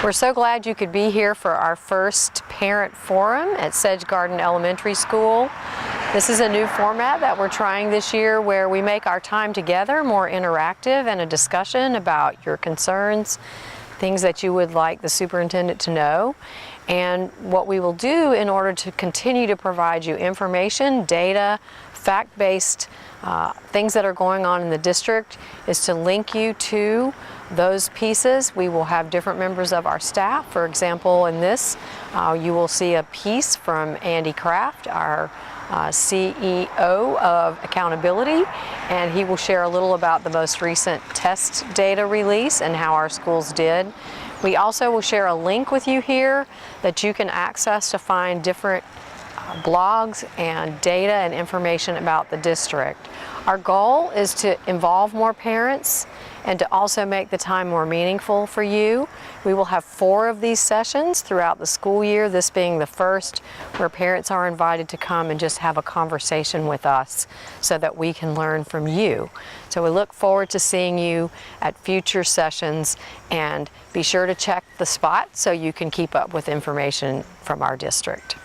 We're so glad you could be here for our first parent forum at Sedge Garden Elementary School. This is a new format that we're trying this year where we make our time together more interactive and a discussion about your concerns, things that you would like the superintendent to know. And what we will do in order to continue to provide you information, data, fact-based things that are going on in the district is to link you to those pieces. We will have different members of our staff. For example, in this, you will see a piece from Andy Kraft, our CEO of Accountability, and he will share a little about the most recent test data release and how our schools did. We also will share a link with you here that you can access to find different blogs and data and information about the district. Our goal is to involve more parents and to also make the time more meaningful for you. We will have 4 of these sessions throughout the school year, this being the first, where parents are invited to come and just have a conversation with us so that we can learn from you. So we look forward to seeing you at future sessions, and be sure to check the spot so you can keep up with information from our district.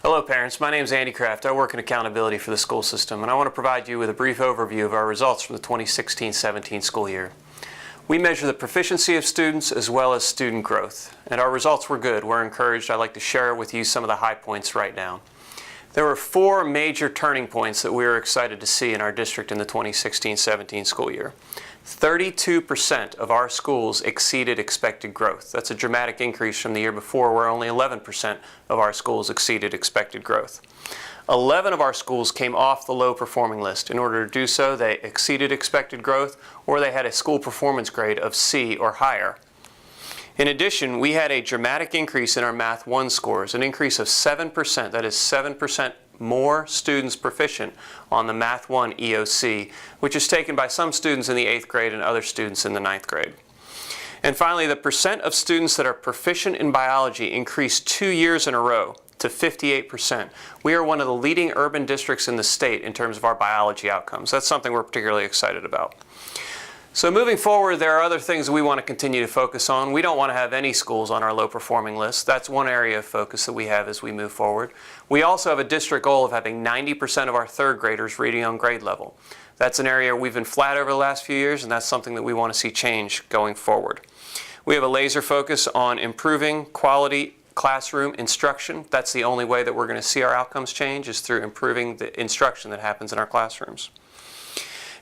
Hello parents, my name is Andy Kraft. I work in accountability for the school system, and I want to provide you with a brief overview of our results from the 2016-17 school year. We measure the proficiency of students as well as student growth, and our results were good. We're encouraged. I'd like to share with you some of the high points right now. There were 4 major turning points that we were excited to see in our district in the 2016-17 school year. 32% of our schools exceeded expected growth. That's a dramatic increase from the year before, where only 11% of our schools exceeded expected growth. 11 of our schools came off the low performing list. In order to do so, they exceeded expected growth, or they had a school performance grade of C or higher. In addition, we had a dramatic increase in our Math 1 scores, an increase of 7%. That is 7% more students proficient on the Math 1 EOC, which is taken by some students in the 8th grade and other students in the 9th grade. And finally, the percent of students that are proficient in biology increased 2 years in a row to 58%. We are one of the leading urban districts in the state in terms of our biology outcomes. That's something we're particularly excited about. So moving forward, there are other things that we want to continue to focus on. We don't want to have any schools on our low performing list. That's one area of focus that we have as we move forward. We also have a district goal of having 90% of our 3rd graders reading on grade level. That's an area we've been flat over the last few years, and that's something that we want to see change going forward. We have a laser focus on improving quality classroom instruction. That's the only way that we're going to see our outcomes change, is through improving the instruction that happens in our classrooms.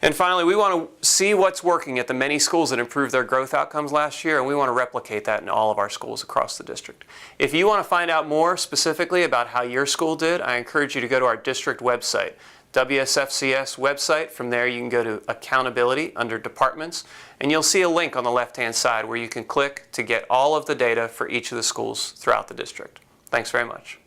And finally, we want to see what's working at the many schools that improved their growth outcomes last year, and we want to replicate that in all of our schools across the district. If you want to find out more specifically about how your school did, I encourage you to go to our district website, WSFCS website. From there you can go to Accountability under Departments, and you'll see a link on the left-hand side where you can click to get all of the data for each of the schools throughout the district. Thanks very much.